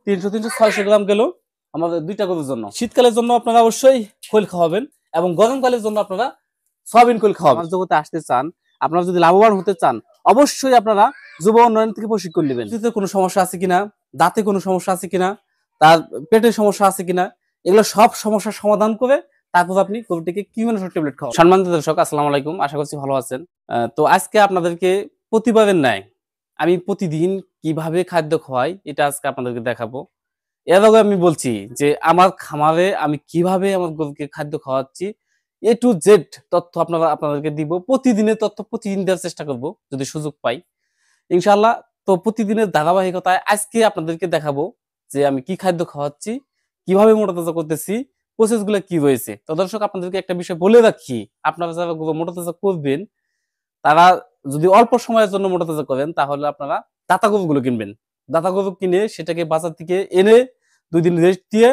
300-600 গ্রাম গেল আমাদের দুইটা গরুর জন্য। শীতকালের জন্য আপনারা অবশ্যই খোল খাওয়াবেন এবং গরমকালের জন্য আপনারা সয়াবিন খোল খাওয়াবেন। জগতে আসতে চান, আপনারা যদি লাভবান হতে চান, অবশ্যই আপনারা যুব উন্নয়ন থেকে প্রশিক্ষণ নেবেন। কোনো সমস্যা আছে কিনা, দাঁতে কোনো সমস্যা আছে কিনা, তার পেটের সমস্যা আছে কিনা, এগুলো সব সমস্যার সমাধান করে তারপর আপনি গরুটিকে কিউমেনসর ট্যাবলেট খাওয়ান। সম্মানিত দর্শক, আসসালামু আলাইকুম, আশা করছি ভালো আছেন। তো আজকে আপনাদেরকে প্রতিবারের ন্যায় আমি প্রতিদিন কিভাবে খাদ্য খাওয়াই এটা আজকে আপনাদেরকে দেখাবো। এর আগে আমি বলছি যে আমার খামারে আমি কিভাবে আমার গরুকে খাদ্য খাওয়াচ্ছি, এ টু জেড তথ্য আপনাদেরকে দিব। প্রতিদিনের তথ্য প্রতিদিন দেওয়ার চেষ্টা করব যদি সুযোগ পাই, ইনশাআল্লাহ। তো প্রতিদিনের ধারাবাহিকতায় আজকে আপনাদেরকে দেখাবো যে আমি কি খাদ্য খাওয়াচ্ছি, কিভাবে মোটাতাজা করতেছি, প্রসেসগুলো কি রয়েছে। তো দর্শক, আপনাদেরকে একটা বিষয় বলে রাখি, আপনারা যারা মোটাতাজা করবেন তারা যদি অল্প সময়ের জন্য মোটাতাজা করেন তাহলে আপনারা দাতা গরুগুলো কিনবেন। দাতা গরু কিনে সেটাকে বাজার থেকে এনে 2 দিন রেস্ট দিয়ে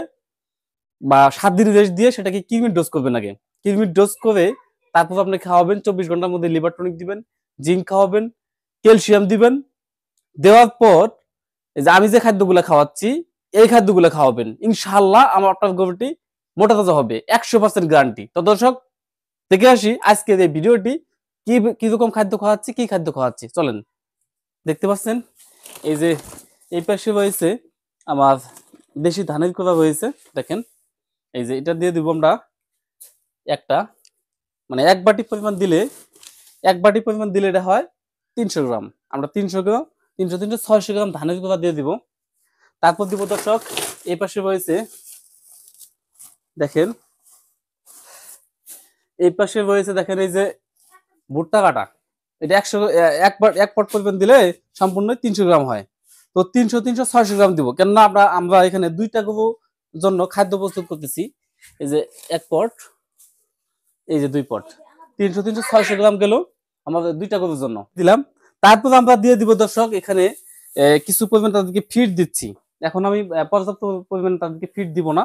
বা 7 দিন রেস্ট দিয়ে সেটাকে কিডনির ডোজ করবেন আগে। কিডনির ডোজ করে তারপর আপনি খাওয়াবেন। 24 ঘন্টার মধ্যে লিভার টনিক দিবেন, জিঙ্ক খাওয়াবেন, ক্যালসিয়াম দিবেন। দেওয়ার পর এই যে আমি যে খাদ্যগুলো খাওয়াচ্ছি এই খাদ্যগুলো খাওয়াবেন, ইনশাআল্লাহ আমার আপনার গরুটি মোটাতাজা হবে, 100% গ্যারান্টি। তো দর্শক, দেখে আসি আজকের এই ভিডিওটি কি রকম খাদ্য খাওয়াচ্ছি, কি খাদ্য খাওয়াচ্ছি। চলেন, দেখতে পাচ্ছেন এই যে এই পাশে রয়েছে আমার দেশি ধানের কোড়া রয়েছে। দেখেন, এই যে এটা দিয়ে দিব আমরা একটা, মানে এক বাটি পরিমাণ দিলে এটা হয় 300 গ্রাম। আমরা 300 গ্রাম 600 গ্রাম ধানের কোড়া দিয়ে দিব। তারপর দিব দর্শক এই পাশে রয়েছে, দেখেন এই পাশে রয়েছে, দেখেন এই যে ভুট্টা কাটা। এটা 1 পট পরিমাণ দিলে সম্পূর্ণ 300 গ্রাম হয়। তো 300-600 গ্রাম দিব, কেননা আমরা এখানে 2টা গরুর জন্য খাদ্য প্রস্তুত করতেছি। এই যে 1 পট, এই যে 2 পট, 300-600 গ্রাম গেল আমাদের 2টা গরুর জন্য দিলাম। তারপর আমরা দিয়ে দিব দর্শক এখানে কিছু পরিমাণ তাদেরকে ফিড দিচ্ছি। এখন আমি পর্যাপ্ত পরিমাণে তাদেরকে ফিড দিব না,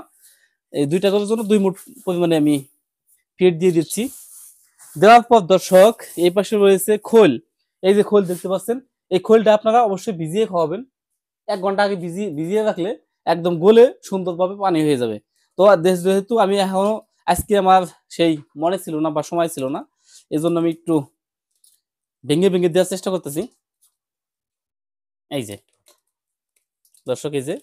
এই 2টা গরুর জন্য 2 মুঠ পরিমাণে আমি ফিড দিয়ে দিচ্ছি। দেওয়ার পর দর্শক এই পাশে রয়েছে খোল। এই যে খোল দেখতে পাচ্ছেন, এই খোলটা আপনারা অবশ্যই ভিজিয়ে খাওয়াবেন। 1 ঘন্টা আগে ভিজিয়ে রাখলে একদম গলে সুন্দরভাবে পানি হয়ে যাবে। তো যেহেতু আমি এখনো আজকে আমার সেই মনে ছিল না বা সময় ছিল না, এই জন্য আমি একটু ভেঙে ভেঙে দেওয়ার চেষ্টা করতেছি। এই যে দর্শক, এই যে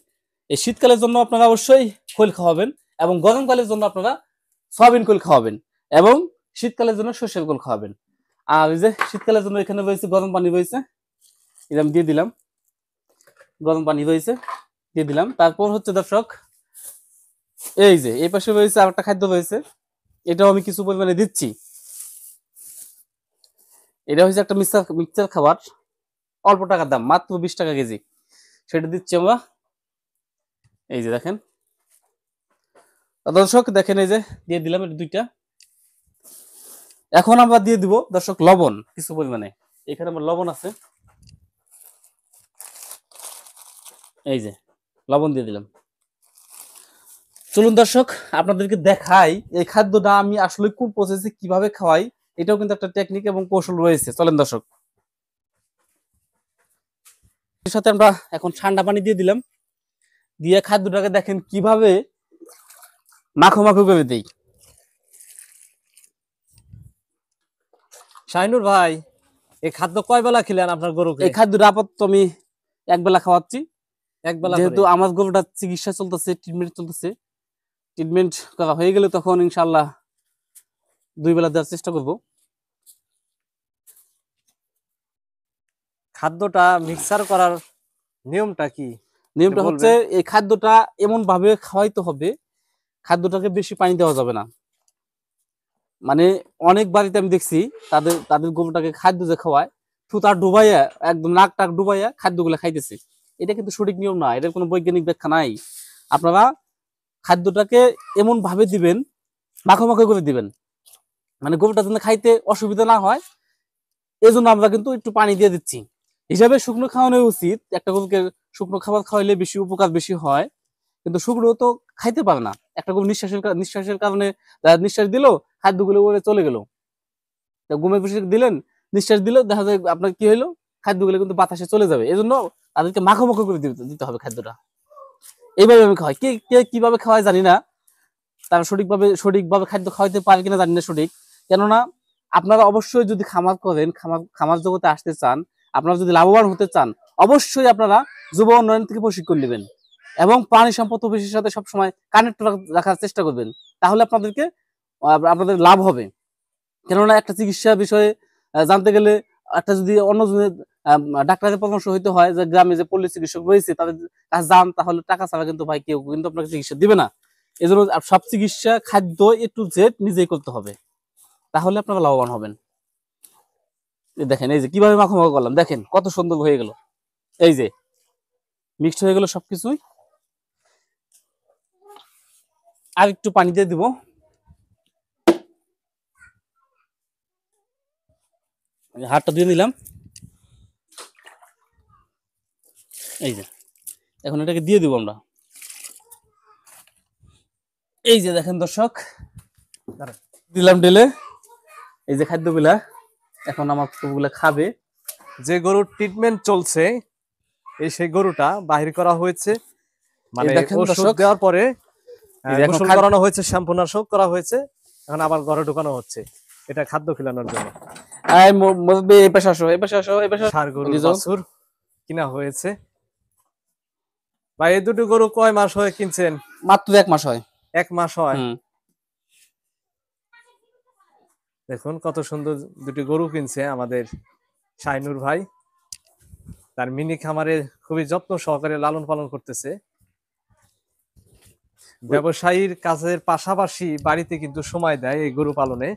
এই শীতকালের জন্য আপনারা অবশ্যই খোল খাওয়াবেন এবং গরমকালের জন্য আপনারা সয়াবিন খোল খাওয়াবেন এবং শীতকালের জন্য সর্ষের খোল খাওয়াবেন। আর এই যে শীতকালের জন্য এখানে রয়েছে গরম পানি রয়েছে, এটা আমি দিয়ে দিলাম। গরম পানি রয়েছে, দিয়ে দিলাম। তারপর হচ্ছে দর্শক এই যে এই পাশে রয়েছে আরেকটা খাদ্য রয়েছে, এটাও আমি কিছু পরিমাণে দিচ্ছি। এটা হচ্ছে একটা মিক্সচার খাবার, অল্প টাকার দাম, মাত্র 20 টাকা কেজি। সেটা দিচ্ছি আমরা। এই যে দেখেন দর্শক, দেখেন এই যে দিয়ে দিলাম এটা 2টা। এখন আমরা দিয়ে দিব দর্শক লবণ কিছু পরিমাণে। এখানে আমার লবণ আছে, এই যে লবণ দিয়ে দিলাম। চলুন দর্শক, আপনাদেরকে দেখাই এই খাদ্যটা আমি আসলে কোন প্রসেসে কিভাবে খাওয়াই। এটাও কিন্তু একটা টেকনিক এবং কৌশল রয়েছে। চলেন দর্শক, এর সাথে আমরা এখন ঠান্ডা পানি দিয়ে দিলাম। দিয়ে খাদ্যটাকে দেখেন কিভাবে মাখো মাখো করে দেই। শাহিনুর ভাই, এই খাদ্য কয় বেলা খেলেন আপনার গরুকে? এই খাদ্যটা আপাতত আমি 1 বেলা খাওয়াচ্ছি, এক বেলা। যেহেতু আমার গরুটা চিকিৎসা চলতেছে, ট্রিটমেন্ট চলতেছে। ট্রিটমেন্ট করা হয়ে গেলে তখন ইনশাআল্লাহ 2 বেলা দেওয়ার চেষ্টা করব। খাদ্যটা মিক্সার করার নিয়মটা কি? নিয়মটা হচ্ছে এই খাদ্যটা এমন ভাবে খাওয়াইতে হবে, খাদ্যটাকে বেশি পানি দেওয়া যাবে না। মানে অনেক বাড়িতে আমি দেখছি তাদের গরুটাকে খাদ্য যে খাওয়ায় থুতা ডুবাইয়া, একদম নাক টাক ডুবাইয়া খাদ্যগুলো খাইতেছে। এটা কিন্তু সঠিক নিয়ম না, এটার কোনো বৈজ্ঞানিক ব্যাখ্যা নাই। আপনারা খাদ্যটাকে এমন ভাবে দিবেন, মাখো মাখো করে দিবেন, মানে গরুটা যেন খাইতে অসুবিধা না হয়। এই জন্য আমরা কিন্তু একটু পানি দিয়ে দিচ্ছি। হিসাবে শুকনো খাওয়ানো উচিত, একটা গরুকে শুকনো খাবার খাওয়াইলে বেশি উপকার বেশি হয়, কিন্তু শুকনো তো খাইতে পারে না। একটা গরু নিঃশ্বাসের কারণে নিঃশ্বাস দিল, খাদ্যগুলো ওরে চলে গেল। ঘুমে বসে দিলেন, নিঃশ্বাস দিল, দেখা যায় আপনার কি হইলো, খাদ্যগুলো কিন্তু বাতাসে চলে যাবে। এই জন্য তাদেরকে মাখো মাখো করে দিতে হবে খাদ্যটা। এইভাবে আমি খাওয়াই। কে কে কিভাবে খাওয়াই জানি না, তারা সঠিকভাবে খাদ্য খাওয়াইতে পারে কিনা জানি না সঠিক। কেননা আপনারা অবশ্যই যদি খামার করেন, খামার জগতে আসতে চান, আপনারা যদি লাভবান হতে চান, অবশ্যই আপনারা যুব উন্নয়ন থেকে প্রশিক্ষণ নেবেন এবং প্রাণী সম্পদ অফিসের সাথে সবসময় কানেক্ট রাখার চেষ্টা করবেন। তাহলে আপনাদের লাভ হবে। কেননা একটা চিকিৎসা বিষয়ে জানতে গেলে একটা যদি অন্যজনের ডাক্তারের পরামর্শ হইতে হয়, যে গ্রামে যে পল্লী চিকিৎসক রয়েছে তাদের কাছে যান, তাহলে টাকা ছাড়া কিন্তু ভাই কেউ কিন্তু আপনাকে চিকিৎসা দিবে না। এই জন্য সব চিকিৎসা খাদ্য A to Z নিজেই করতে হবে, তাহলে আপনারা লাভবান হবেন। দেখেন এই যে কিভাবে মাখো করলাম, দেখেন কত সুন্দর হয়ে গেল, এই যে মিক্সড হয়ে গেল সবকিছুই। আর একটু পানি দিয়ে দিব, হাতটা দিয়ে নিলাম। এই যে এখন এটাকে দিয়ে দিব আমরা। এই যে দেখেন দর্শক, দিলাম ঢেলে, এই যে খাদ্যগুলা এখন আমার গরুগুলা খাবে। যে গরুর ট্রিটমেন্ট চলছে, সেই গরুটা বাহির করা হয়েছে, মানে দেখেন ওষুধ দর্শক, দেওয়ার পরে এই যে এখন গোসল করানো হয়েছে, শ্যাম্পুনাশক করা হয়েছে, এখন আবার ঘরে ঢুকানো হচ্ছে এটা খাদ্য খিলানোর জন্য। এই পাশে আসো, এই পাশে আসো, এই পাশে আসো। ষাঁড় গরুর বাছুর কিনা হয়েছে। ভাই এই দুটো গরু কয় মাস হয়ে কিনছেন? মাত্র 1 মাস হয়। 1 মাস হয়। দেখুন কত সুন্দর দুটি গরু কিনছে আমাদের শাইনুর ভাই, তার মিনি খামারে খুবই যত্ন সহকারে লালন পালন করতেছে। ব্যবসায়ীর কাজের পাশাপাশি বাড়িতে কিন্তু সময় দেয় এই গরু পালনে।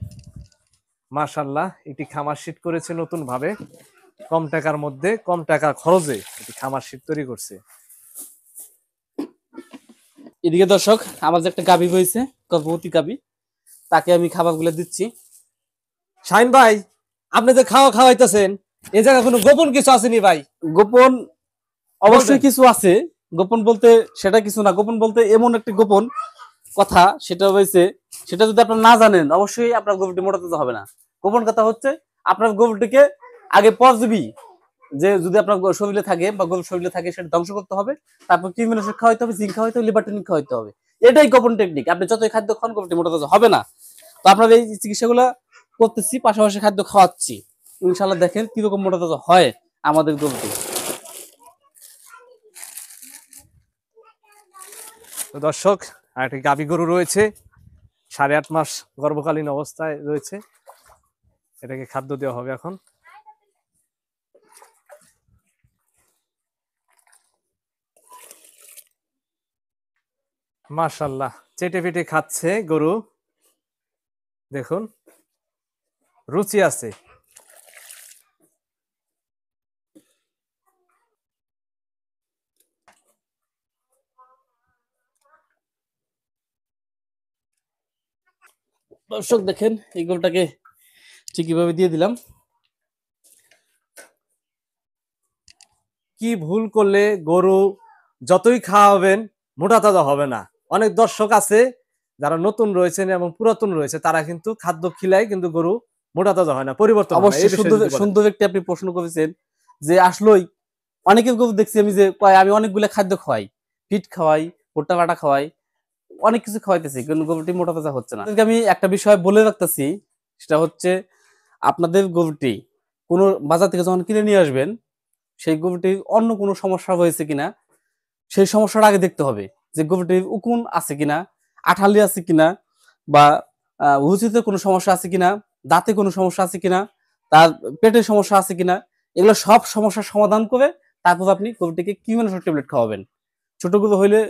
মাশাআল্লাহ, এটি খামার শীট করেছে নতুন ভাবে, কম টাকার মধ্যে কম টাকা খরচে এটি খামার শীট তৈরি করছে। এদিকে দর্শক, আমার যে একটা গাভী হয়েছে, গর্ভবতী গাভী, তাকে আমি খাবারগুলো দিচ্ছি। শাইন ভাই, আপনি যে খাওয়াইতেছেন, এই জায়গায় কোনো গোপন কিছু আসেনি ভাই? গোপন অবশ্যই কিছু আছে। গোপন বলতে সেটা কিছু না, গোপন বলতে এমন একটি গোপন কথা, সেটা হয়েছে, সেটা যদি আপনারা না জানেন অবশ্যই আপনার গরুটি মোটাতে হবে না। গোপন কথা হচ্ছে আপনার গরুটিকে আগে পরজীবী যে যদি আপনার শরীরে থাকে বা গরুর শরীরে থাকে সেটা ধ্বংস করতে হবে, তারপর কৃমিনাশক খাওয়াইতে হবে, জিঙ্ক খাওয়াইতে হবে, লিভার টনিক খাওয়াইতে হবে। এটাই গোপন টেকনিক। আপনি যতই খাদ্য খান গরুটি মোটাতে হবে না। তো আপনার এই চিকিৎসাগুলো করতেছি, পাশাপাশি খাদ্য খাওয়াচ্ছি, ইনশাল্লাহ দেখেন কিরকম মোটাতে হয় আমাদের গরুটি। তো দর্শক, আরেকটি গাভী গরু রয়েছে, 8.5 মাস গর্ভকালীন অবস্থায় রয়েছে, এটাকে খাদ্য দেওয়া হবে এখন। মাশাআল্লাহ, চেটে পেটে খাচ্ছে গরু, দেখুন রুচি আছে। দর্শক দেখেন এই গরুটাকে ঠিকইভাবে দিয়ে দিলাম। কি ভুল করলে গরু যতই খাওয়াবেন মোটা তাজা হবে না? অনেক দর্শক আছে যারা নতুন রয়েছেন এবং পুরাতন রয়েছে, তারা কিন্তু খাদ্য খিলায় কিন্তু গরু মোটা তাজা হয় না, পরিবর্তন হয় না। এই অবশ্যই বিষয়ে যদি বলেন। সুন্দর একটি আপনি প্রশ্ন করেছেন, যে আসলেই অনেকের গরু দেখছি আমি যে কয় আমি অনেকগুলো খাদ্য খাওয়াই, ফিট খাওয়াই, ভুট্টা বাটা খাওয়াই, অনেক কিছু খাওয়াইতেছি, কিন্তু গরুটি মোটা তাজা হচ্ছে না। আপনাদেরকে আমি একটা বিষয় বলে রাখতেছি, সেটা হচ্ছে আপনাদের গরুটি কোনো বাজার থেকে যখন কিনে নিয়ে আসবেন, সেই গরুটির অন্য কোনো সমস্যা হয়েছে কিনা সেই সমস্যাটা আগে দেখতে হবে। যে গরুটির উকুন আছে কিনা, আঠালি আছে কিনা, বা রুচিতে কোনো সমস্যা আছে কিনা, দাঁতে কোনো সমস্যা আছে কিনা, তার পেটের সমস্যা আছে কিনা, এগুলো সব সমস্যার সমাধান করে তারপর আপনি গরুটিকে কৃমিনাশক ট্যাবলেট খাওয়াবেন। ছোট গরু হইলে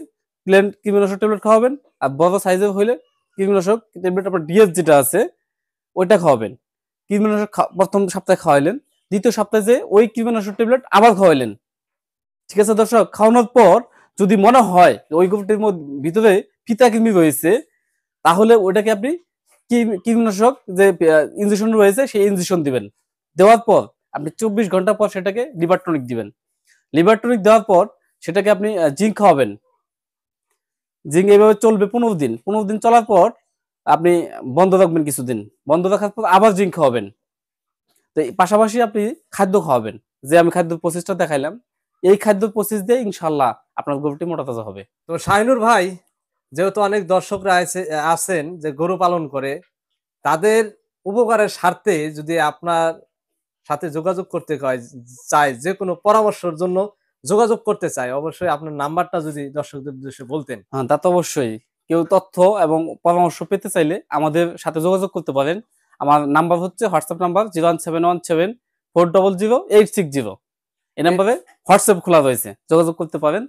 প্লেন কৃমিনাশক ট্যাবলেট খাওয়াবেন, আর বড় সাইজের হইলে কৃমিনাশক ট্যাবলেট আপনার ডিএস যেটা আছে ওইটা খাওয়াবেন। কৃমিনাশক প্রথম সপ্তাহে খাওয়াইলেন, দ্বিতীয় সপ্তাহে যে ওই কৃমিনাশক ট্যাবলেট আবার খাওয়াইলেন। ঠিক আছে দর্শক, খাওয়ানোর পর যদি মনে হয় ওই গরুটির ভিতরে ফিতা কৃমি রয়েছে, তাহলে ওইটাকে আপনি কৃমিনাশক যে ইনজেকশন রয়েছে সেই ইনজেকশন দিবেন। দেওয়ার পর আপনি 24 ঘন্টা পর সেটাকে লিভার টনিক দিবেন। লিভার টনিক দেওয়ার পর সেটাকে আপনি জিঙ্ক খাওয়াবেন। জিঙ্ক এইভাবে চলবে 15 দিন। 15 দিন চলার পর আপনি বন্ধ রাখবেন কিছুদিন, বন্ধ রাখার পর আবার জিঙ্ক খাওয়াবেন। তো পাশাপাশি আপনি খাদ্য খাওয়াবেন, যে আমি খাদ্য প্রসেসটা দেখাইলাম এই খাদ্য প্রসেস দিয়ে ইনশাল্লাহ আপনার গরুটি মোটা তাজা হবে। তো শাহিনুর ভাই, যেহেতু অনেক দর্শকরা আছেন যে গরু পালন করে, তাদের উপকারের স্বার্থে যদি আপনার সাথে যোগাযোগ করতে চায়, যে কোনো পরামর্শের জন্য যোগাযোগ করতে চায়, অবশ্যই আপনার নাম্বারটা যদি দর্শকদের উদ্দেশ্যে বলতেন। হ্যাঁ, তা তো অবশ্যই। কেউ তথ্য এবং পরামর্শ পেতে চাইলে আমাদের সাথে যোগাযোগ করতে পারেন। আমার নাম্বার হচ্ছে হোয়াটসঅ্যাপ নাম্বার 01717400860। এই নাম্বারে হোয়াটসঅ্যাপ খোলা রয়েছে, যোগাযোগ করতে পারেন।